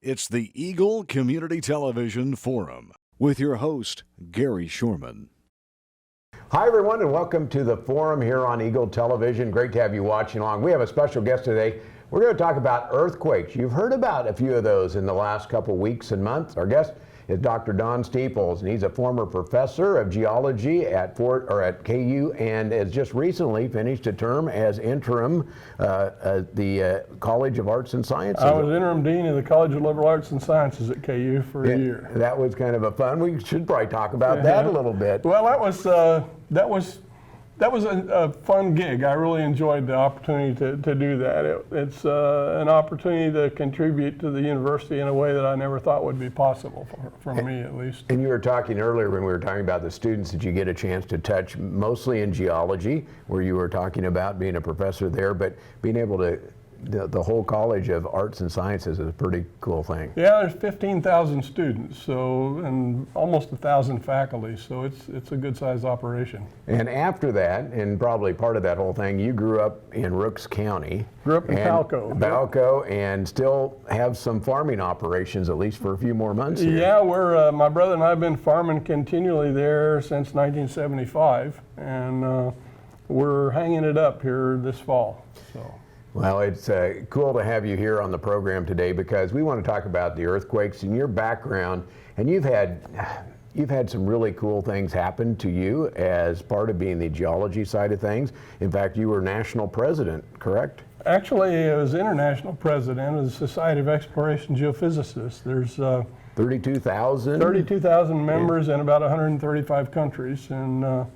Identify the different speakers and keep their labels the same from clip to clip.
Speaker 1: It's the Eagle Community Television Forum with your host, Gary Shorman.
Speaker 2: Hi, everyone, and welcome to the Forum here on Eagle Television. Great to have you watching along. We have a special guest today. We're going to talk about earthquakes. You've heard about a few of those in the last couple weeks and months. Our guest is Dr. Don Steeples, and he's a former professor of geology at KU and has just recently finished a term as interim at the College of Arts and Sciences.
Speaker 3: I was interim dean of the College of Liberal Arts and Sciences at KU for a year.
Speaker 2: That was kind of a fun. We should probably talk about that a little bit.
Speaker 3: Well, that was a fun gig. I really enjoyed the opportunity to do that. It's an opportunity to contribute to the university in a way that I never thought would be possible for me, at least.
Speaker 2: And you were talking earlier when we were talking about the students that you get a chance to touch, mostly in geology, where you were talking about being a professor there, but being able to the whole College of Arts and Sciences is a pretty cool thing.
Speaker 3: Yeah, there's 15,000 students, and almost 1,000 faculty, so it's a good-sized operation.
Speaker 2: And after that, and probably part of that whole thing, you grew up in Rooks County.
Speaker 3: Grew up in
Speaker 2: Balco, and still have some farming operations, at least for a few more months here.
Speaker 3: Yeah, my brother and I have been farming continually there since 1975, and we're hanging it up here this fall. So.
Speaker 2: Well, it's cool to have you here on the program today because we want to talk about the earthquakes and your background. And you've had some really cool things happen to you as part of being the geology side of things. In fact, you were national president, correct?
Speaker 3: Actually, I was international president of the Society of Exploration Geophysicists. There's
Speaker 2: 32,000
Speaker 3: members in about 135 countries, and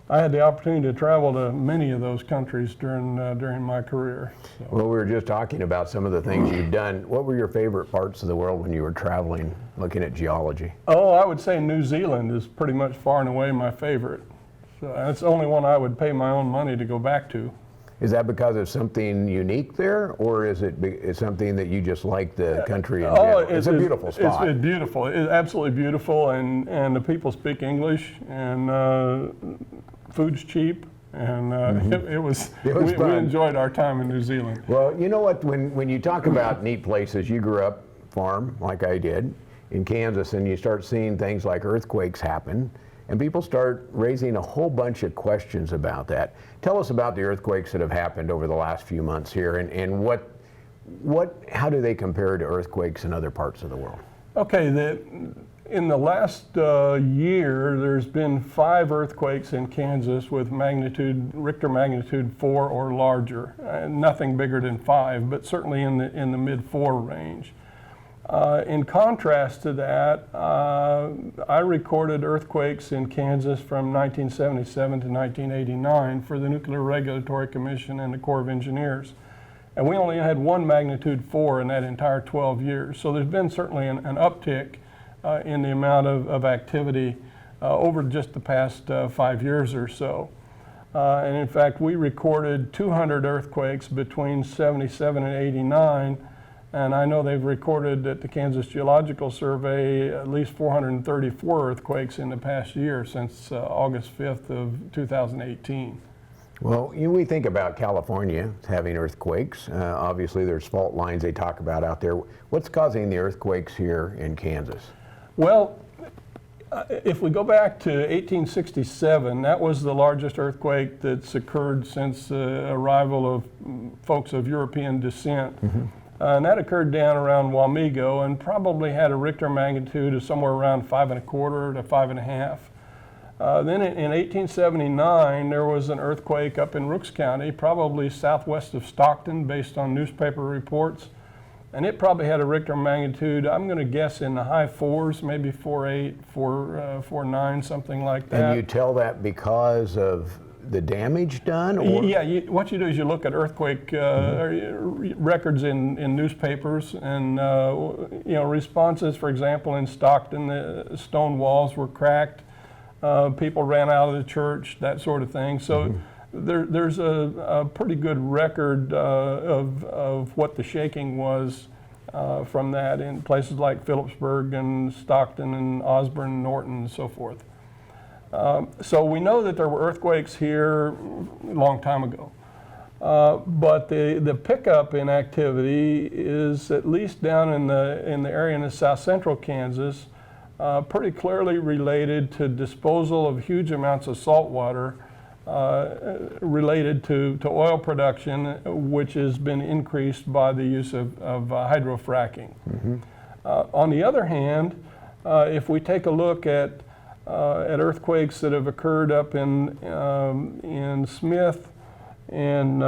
Speaker 3: I had the opportunity to travel to many of those countries during my career. So.
Speaker 2: Well, we were just talking about some of the things you've done. What were your favorite parts of the world when you were traveling, looking at geology?
Speaker 3: Oh, I would say New Zealand is pretty much far and away my favorite. So that's the only one I would pay my own money to go back to.
Speaker 2: Is that because of something unique there, or is it something that you just like the country in general? It's a beautiful spot.
Speaker 3: It's beautiful. It's absolutely beautiful, and the people speak English, and food's cheap, and we enjoyed our time in New Zealand.
Speaker 2: Well, you know what, when you talk about neat places, you grew up farm like I did in Kansas, and you start seeing things like earthquakes happen, and people start raising a whole bunch of questions about that. Tell us about the earthquakes that have happened over the last few months here, and how do they compare to earthquakes in other parts of the world?
Speaker 3: Okay, in the last year, there's been 5 earthquakes in Kansas with Richter magnitude 4 or larger. Nothing bigger than 5, but certainly in the mid-4 range. In contrast to that, I recorded earthquakes in Kansas from 1977 to 1989 for the Nuclear Regulatory Commission and the Corps of Engineers. And we only had 1 magnitude 4 in that entire 12 years. So there's been certainly an uptick in the amount of activity over just the past 5 years or so. And in fact, we recorded 200 earthquakes between 77 and 89. And I know they've recorded at the Kansas Geological Survey at least 434 earthquakes in the past year since August 5th of 2018.
Speaker 2: Well, we think about California having earthquakes. Obviously, there's fault lines they talk about out there. What's causing the earthquakes here in Kansas?
Speaker 3: Well, if we go back to 1867, that was the largest earthquake that's occurred since the arrival of folks of European descent. Mm-hmm. And that occurred down around Wamego and probably had a Richter magnitude of somewhere around 5.25 to 5.5. Then in 1879, there was an earthquake up in Rooks County, probably southwest of Stockton, based on newspaper reports. And it probably had a Richter magnitude, I'm going to guess, in the high 4s, maybe 4.8, 4.9, something like that.
Speaker 2: And you tell that because of the damage done? Or?
Speaker 3: Yeah, what you do is you look at earthquake records in newspapers, and responses. For example, in Stockton, the stone walls were cracked. People ran out of the church, that sort of thing. So there's a pretty good record of what the shaking was from that in places like Phillipsburg and Stockton and Osborne, Norton, and so forth. So we know that there were earthquakes here a long time ago. But the pickup in activity is, at least down in the area in the south central Kansas, pretty clearly related to disposal of huge amounts of salt water related to oil production, which has been increased by the use of hydrofracking. On the other hand, if we take a look at earthquakes that have occurred up in Smith and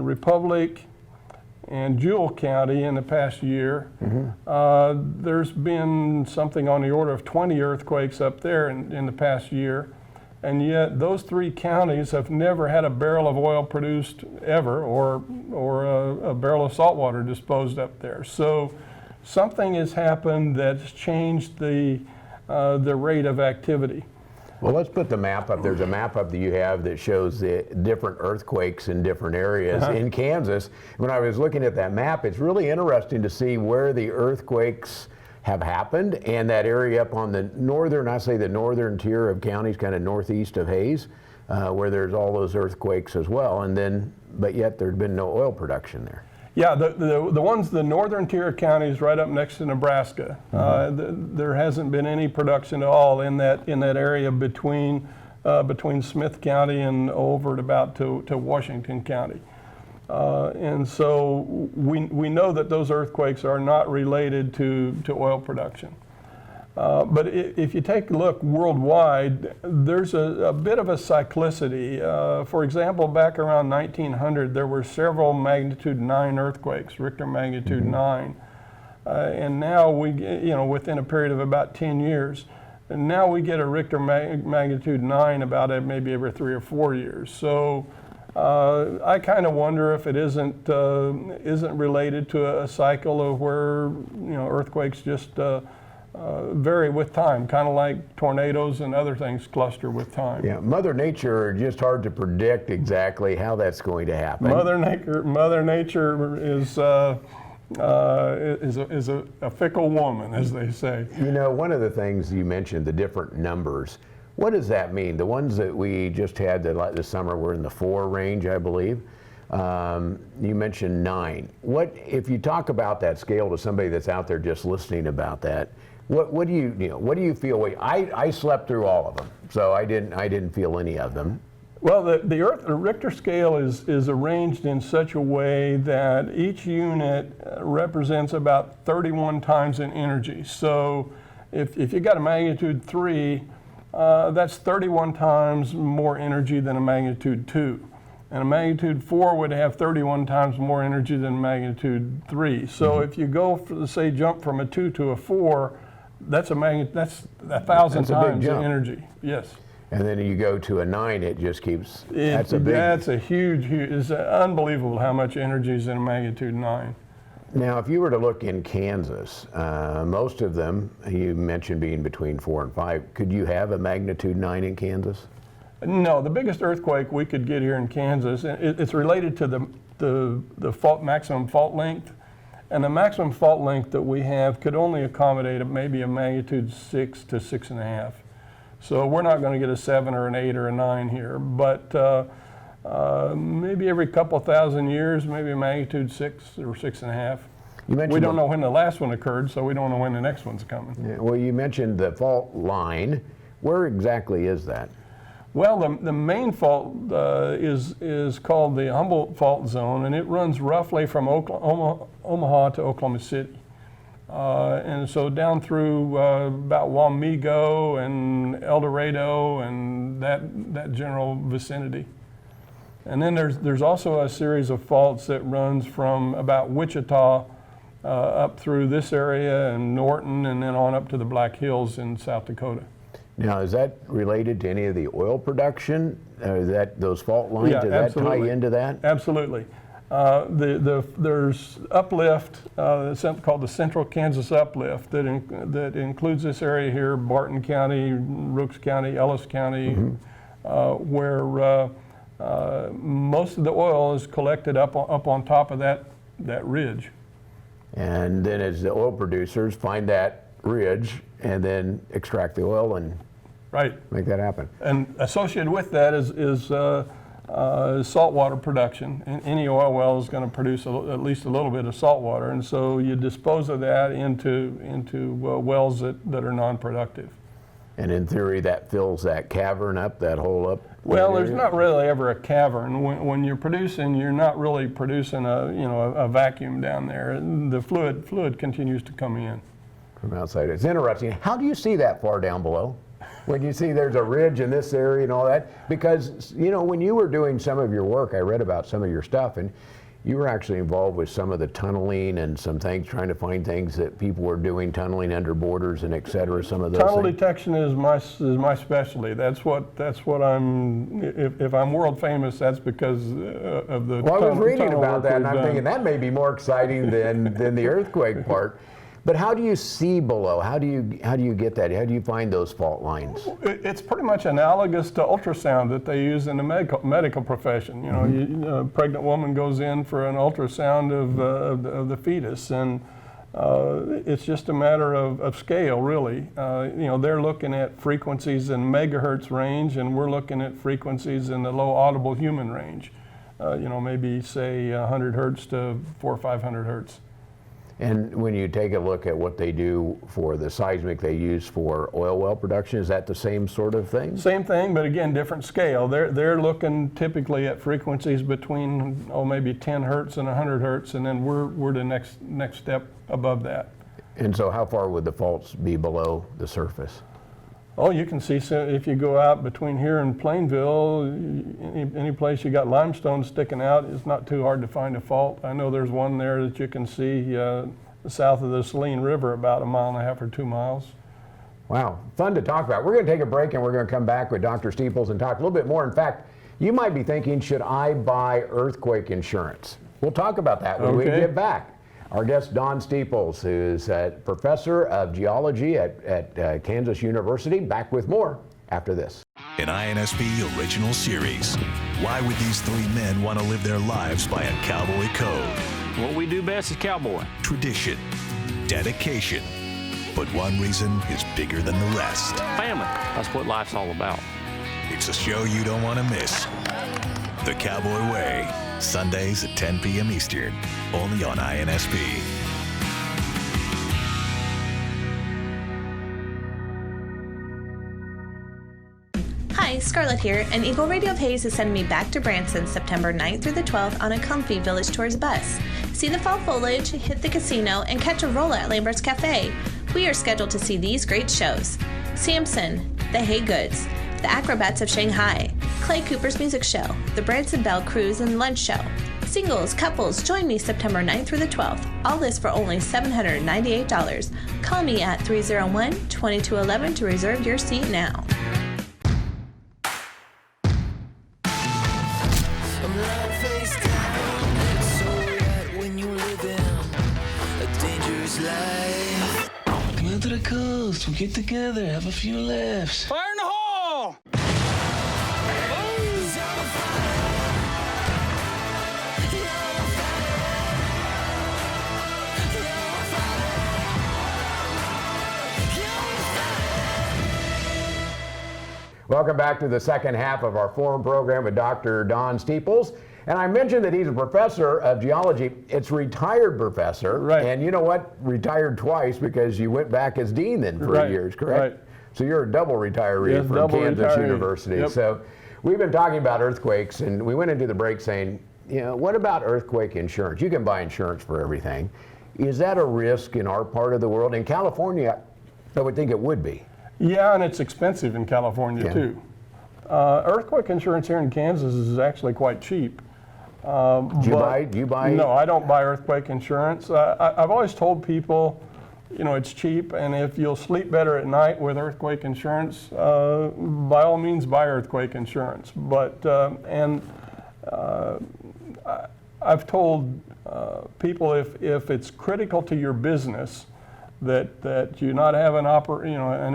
Speaker 3: Republic and Jewell County in the past year, there's been something on the order of 20 earthquakes up there in the past year, and yet those three counties have never had a barrel of oil produced ever, or a barrel of salt water disposed up there. So something has happened that's changed the rate of activity.
Speaker 2: Well, let's put the map up. There's a map up that you have that shows the different earthquakes in different areas in Kansas. When I was looking at that map, it's really interesting to see where the earthquakes have happened, and that area up on the northern, I say the northern tier of counties, kind of northeast of Hayes, where there's all those earthquakes as well, and then, but yet there's been no oil production there.
Speaker 3: Yeah, the ones, the northern tier counties right up next to Nebraska, there hasn't been any production at all in that area between Smith County and over at about to Washington County. And so we know that those earthquakes are not related to oil production. But if you take a look worldwide, there's a bit of a cyclicity. For example, back around 1900, there were several magnitude 9 earthquakes, Richter magnitude 9. And now within a period of about 10 years, and now we get a Richter magnitude 9 about maybe every 3 or 4 years. So I kind of wonder if it isn't related to a cycle of where earthquakes just vary with time, kind of like tornadoes and other things cluster with time.
Speaker 2: Yeah, Mother Nature, just hard to predict exactly how that's going to happen.
Speaker 3: Mother Nature is a fickle woman, as they say.
Speaker 2: You know, one of the things you mentioned, the different numbers. What does that mean? The ones that we just had this summer were in the 4 range, I believe. You mentioned 9. What if you talk about that scale to somebody that's out there just listening about that? What do you feel? I slept through all of them, so I didn't feel any of them.
Speaker 3: Well, the Richter scale is arranged in such a way that each unit represents about 31 times in energy. So if you got a magnitude 3, that's 31 times more energy than a magnitude 2. And a magnitude 4 would have 31 times more energy than magnitude 3. So if you go, say, jump from a 2 to a 4, that's 1,000 times the energy. Yes.
Speaker 2: And then you go to a 9, it just keeps.
Speaker 3: That's a huge. It's unbelievable how much energy is in a magnitude 9.
Speaker 2: Now, if you were to look in Kansas, most of them you mentioned being between 4 and 5. Could you have a magnitude 9 in Kansas?
Speaker 3: No, the biggest earthquake we could get here in Kansas, it's related to the maximum fault length, and the maximum fault length that we have could only accommodate maybe a magnitude 6 to 6.5. So we're not going to get a 7 or an 8 or a 9 here, but maybe every couple thousand years, maybe a magnitude 6 or 6.5. We don't know when the last one occurred, so we don't know when the next one's coming.
Speaker 2: Yeah, well, you mentioned the fault line. Where exactly is that?
Speaker 3: Well, the main fault is called the Humboldt Fault Zone, and it runs roughly from Omaha to Oklahoma City. And so down through about Wamego and El Dorado and that general vicinity. And then there's also a series of faults that runs from about Wichita up through this area and Norton, and then on up to the Black Hills in South Dakota.
Speaker 2: Now, is that related to any of the oil production? Those fault lines,
Speaker 3: Yeah,
Speaker 2: does
Speaker 3: absolutely.
Speaker 2: that tie into that?
Speaker 3: Absolutely. There's uplift, something called the Central Kansas Uplift that includes this area here, Barton County, Rooks County, Ellis County, where most of the oil is collected up on top of that ridge.
Speaker 2: And then as the oil producers find that ridge and then extract the oil and
Speaker 3: Right.
Speaker 2: make that happen.
Speaker 3: And associated with that is saltwater production. And any oil well is going to produce at least a little bit of salt water, and so you dispose of that into wells that are non-productive.
Speaker 2: And in theory, that fills that cavern up, that hole up?
Speaker 3: Well, there's not really ever a cavern. When you're producing, you're not really producing a vacuum down there. The fluid continues to come in.
Speaker 2: From outside. It's interesting. How do you see that far down below? When you see there's a ridge in this area and all that? Because, when you were doing some of your work, I read about some of your stuff, and you were actually involved with some of the tunneling and some things, trying to find things that people were doing, tunneling under borders and et cetera, some of those
Speaker 3: Tunnel
Speaker 2: things.
Speaker 3: detection is my specialty. That's what I'm, if I'm world famous, that's because of the
Speaker 2: Well, I was reading
Speaker 3: tunnel
Speaker 2: about
Speaker 3: work
Speaker 2: that, and
Speaker 3: we've
Speaker 2: I'm
Speaker 3: done.
Speaker 2: thinking that may be more exciting than the earthquake part. But how do you see below? How do you get that? How do you find those fault lines?
Speaker 3: It's pretty much analogous to ultrasound that they use in the medical profession. A pregnant woman goes in for an ultrasound of the fetus, and it's just a matter of scale, really. They're looking at frequencies in megahertz range, and we're looking at frequencies in the low audible human range. Maybe say 100 hertz to 400 or 500 hertz.
Speaker 2: And when you take a look at what they do for the seismic they use for oil well production, is that the same sort of thing?
Speaker 3: Same thing, but again, different scale. They're looking typically at frequencies between maybe 10 hertz and 100 hertz, and then we're the next step above that.
Speaker 2: And so how far would the faults be below the surface?
Speaker 3: Oh, you can see if you go out between here and Plainville, any place you got limestone sticking out, it's not too hard to find a fault. I know there's one there that you can see south of the Saline River, about 1.5 miles or 2 miles.
Speaker 2: Wow, fun to talk about. We're going to take a break, and we're going to come back with Dr. Steeples and talk a little bit more. In fact, you might be thinking, should I buy earthquake insurance? We'll talk about that when we get back. Our guest, Don Steeples, who's a professor of geology at Kansas University. Back with more after this.
Speaker 4: An INSP original series. Why would these three men want to live their lives by a cowboy code?
Speaker 5: What we do best is cowboy.
Speaker 4: Tradition, dedication. But one reason is bigger than the rest.
Speaker 5: Family. That's what life's all about.
Speaker 4: It's a show you don't want to miss. The Cowboy Way. Sundays at 10 p.m. Eastern. Only on INSP.
Speaker 6: Hi, Scarlett here, and Eagle Radio Pays is sending me back to Branson September 9th through the 12th on a comfy Village Tours bus. See the fall foliage, hit the casino, and catch a roll at Lambert's Cafe. We are scheduled to see these great shows: Samson, The Hay Goods, The Acrobats of Shanghai, Clay Cooper's Music Show, The Branson Bell Cruise and Lunch Show. Singles, couples, join me September 9th through the 12th. All this for only $798. Call me at 301-2211 to reserve your seat now.
Speaker 7: Come out to the coast, we'll get together, have a few laughs.
Speaker 5: Fire in the hole!
Speaker 2: Welcome back to the second half of our forum program with Dr. Don Steeples. And I mentioned that he's a professor of geology. It's retired professor.
Speaker 3: Right.
Speaker 2: And you know what? Retired twice because you went back as dean then for
Speaker 3: Right.
Speaker 2: years, correct?
Speaker 3: Right.
Speaker 2: So you're a double retiree
Speaker 3: Yes,
Speaker 2: from
Speaker 3: double
Speaker 2: Kansas
Speaker 3: retiree.
Speaker 2: University.
Speaker 3: Yep.
Speaker 2: So we've been talking about earthquakes, and we went into the break saying, what about earthquake insurance? You can buy insurance for everything. Is that a risk in our part of the world? In California, I would think it would be.
Speaker 3: Yeah, and it's expensive in California too. Earthquake insurance here in Kansas is actually quite cheap.
Speaker 2: Do you buy?
Speaker 3: No, I don't buy earthquake insurance. I've always told people, it's cheap, and if you'll sleep better at night with earthquake insurance, by all means buy earthquake insurance. But I've told people if it's critical to your business that you not have an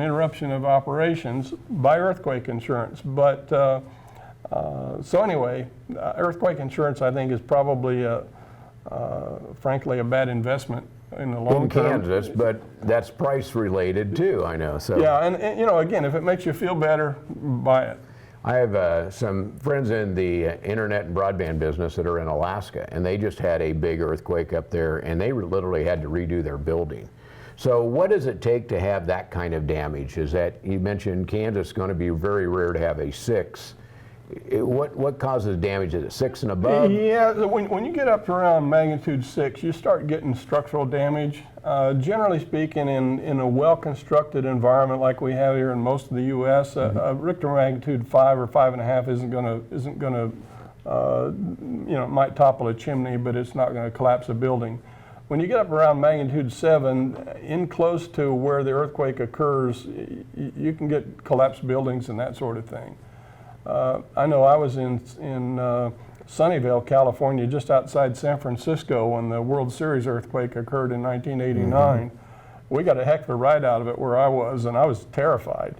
Speaker 3: interruption of operations, buy earthquake insurance. But so anyway, earthquake insurance I think is probably frankly a bad investment in the long term.
Speaker 2: In Kansas, but that's price related too, I know. So
Speaker 3: yeah, and again, if it makes you feel better, buy it.
Speaker 2: I have some friends in the internet and broadband business that are in Alaska, and they just had a big earthquake up there, and they literally had to redo their building. So what does it take to have that kind of damage? Is that, you mentioned Kansas is going to be very rare to have a 6. What causes damage? Is it 6 and above?
Speaker 3: Yeah, when you get up to around magnitude 6, you start getting structural damage. Generally speaking, in a well-constructed environment like we have here in most of the U.S., a Richter magnitude 5 or 5.5 isn't gonna it might topple a chimney, but it's not going to collapse a building. When you get up around magnitude 7, in close to where the earthquake occurs, you can get collapsed buildings and that sort of thing. I know I was in Sunnyvale, California, just outside San Francisco when the World Series earthquake occurred in 1989. We got a heck of a ride out of it where I was, and I was terrified.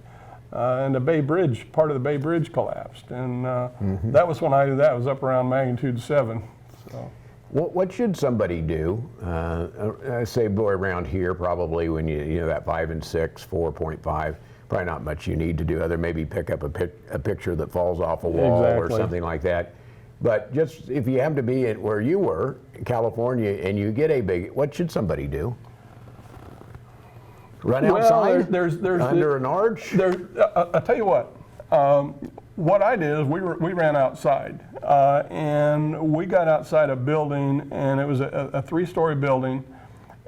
Speaker 3: And the Bay Bridge, part of the Bay Bridge collapsed, and that was when I did that. It was up around magnitude 7. So.
Speaker 2: What should somebody do? I say, boy, around here probably when you know that 5 and 6, 4.5. Probably not much you need to do other maybe pick up a picture that falls off a wall or something like that. But just if you happen to be at where you were in California and you get a big, what should somebody do? Run outside? There's under an arch?
Speaker 3: I'll tell you what. What I did is we ran outside and we got outside a building, and it was a 3-story building.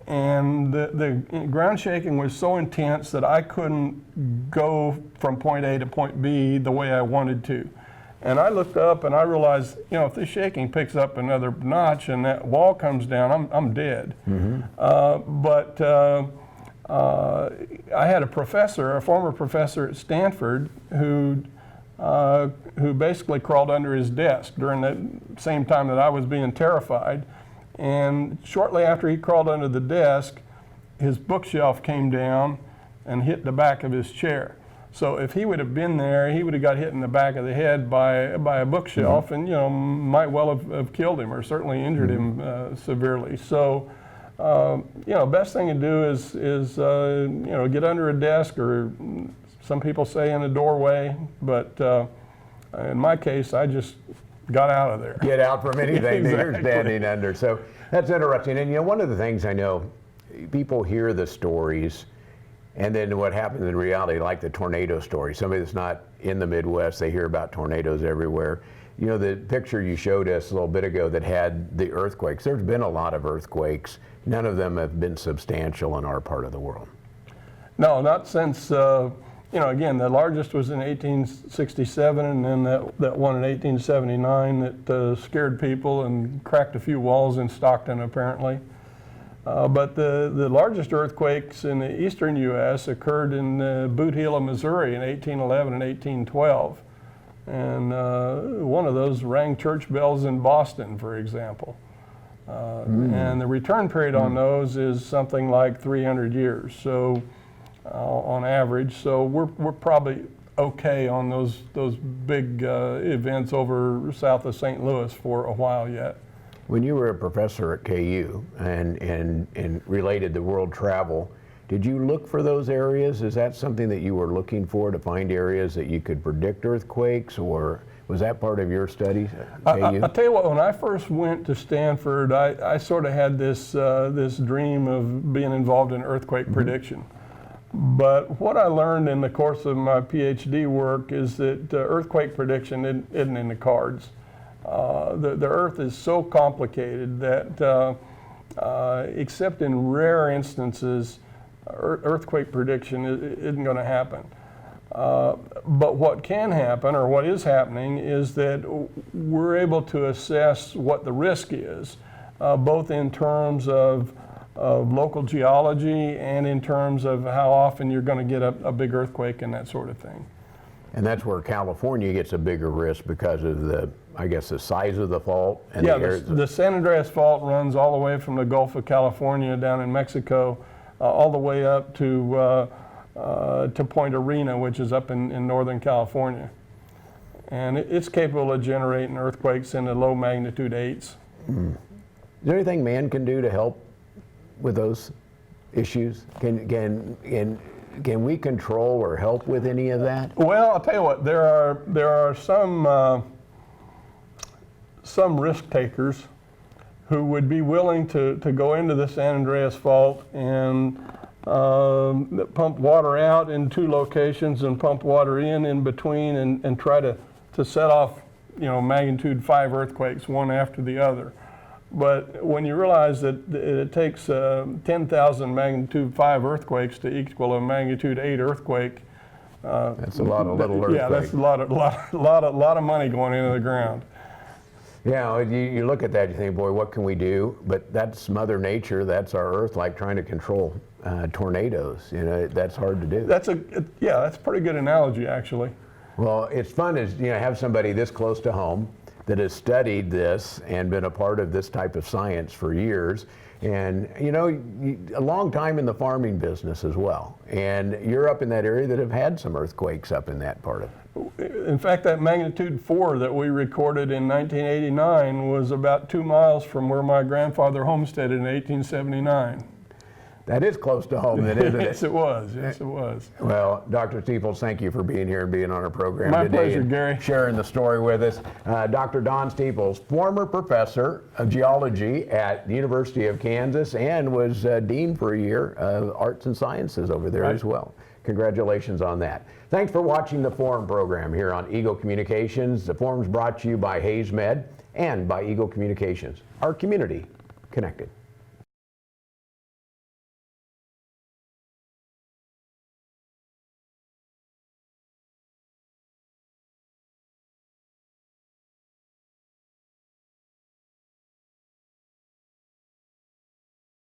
Speaker 3: And the ground shaking was so intense that I couldn't go from point A to point B the way I wanted to. And I looked up and I realized, if this shaking picks up another notch and that wall comes down, I'm dead. But I had a former professor at Stanford, who basically crawled under his desk during the same time that I was being terrified. And shortly after he crawled under the desk, his bookshelf came down and hit the back of his chair. So if he would have been there, he would have got hit in the back of the head by a bookshelf, and might well have killed him or certainly injured him severely. So best thing to do is get under a desk, or some people say in a doorway, but in my case, I just got out of there.
Speaker 2: Get out from anything that you're standing under. So that's interesting. And one of the things I know, people hear the stories, and then what happens in reality, like the tornado story. Somebody that's not in the Midwest, they hear about tornadoes everywhere. The picture you showed us a little bit ago that had the earthquakes, there's been a lot of earthquakes. None of them have been substantial in our part of the world.
Speaker 3: No, not since, again, the largest was in 1867, and then that one in 1879 that scared people and cracked a few walls in Stockton, apparently. But the largest earthquakes in the eastern U.S. occurred in Boot Heel, Missouri in 1811 and 1812. And one of those rang church bells in Boston, for example. And the return period on those is something like 300 years. So on average, so we're probably okay on those big events over south of St. Louis for a while yet.
Speaker 2: When you were a professor at KU and related to world travel, did you look for those areas? Is that something that you were looking for, to find areas that you could predict earthquakes, or was that part of your studies at KU?
Speaker 3: I'll tell you what, when I first went to Stanford, I sort of had this dream of being involved in earthquake prediction. But what I learned in the course of my PhD work is that earthquake prediction isn't in the cards. The Earth is so complicated that except in rare instances, earthquake prediction isn't going to happen. But what can happen, or what is happening, is that we're able to assess what the risk is, both in terms of local geology and in terms of how often you're going to get a big earthquake and that sort of thing.
Speaker 2: And that's where California gets a bigger risk because of the size of the fault. And
Speaker 3: the San Andreas Fault runs all the way from the Gulf of California down in Mexico, all the way up to Point Arena, which is up in Northern California. And it's capable of generating earthquakes in the low magnitude 8s.
Speaker 2: Is there anything man can do to help with those issues? can we control or help with any of that?
Speaker 3: Well, I'll tell you what, there are some risk takers who would be willing to go into the San Andreas Fault and pump water out in 2 locations and pump water in between and try to set off, magnitude 5 earthquakes, one after the other. But when you realize that it takes 10,000 magnitude 5 earthquakes to equal a magnitude 8 earthquake,
Speaker 2: That's a lot of little earthquakes.
Speaker 3: yeah, that's a lot of money going into the ground.
Speaker 2: Yeah, you look at that, you think, boy, what can we do? But that's Mother Nature, that's our Earth, like trying to control tornadoes. That's hard to do.
Speaker 3: That's a pretty good analogy, actually.
Speaker 2: Well, it's fun to have somebody this close to home that has studied this and been a part of this type of science for years. And, a long time in the farming business as well. And you're up in that area that have had some earthquakes up in that part of it.
Speaker 3: In fact, that magnitude 4 that we recorded in 1989 was about 2 miles from where my grandfather homesteaded in 1879.
Speaker 2: That is close to home, then, isn't it?
Speaker 3: Yes, it was. Yes, it was.
Speaker 2: Well, Dr. Steeples, thank you for being here and being on our program
Speaker 3: My
Speaker 2: today.
Speaker 3: pleasure,
Speaker 2: and
Speaker 3: Gary.
Speaker 2: Sharing the story with us. Dr. Don Steeples, former professor of geology at the University of Kansas and was dean for a year of arts and sciences over there as well. Congratulations on that. Thanks for watching the Forum program here on Eagle Communications. The Forum's brought to you by Hayes Med and by Eagle Communications, our community connected.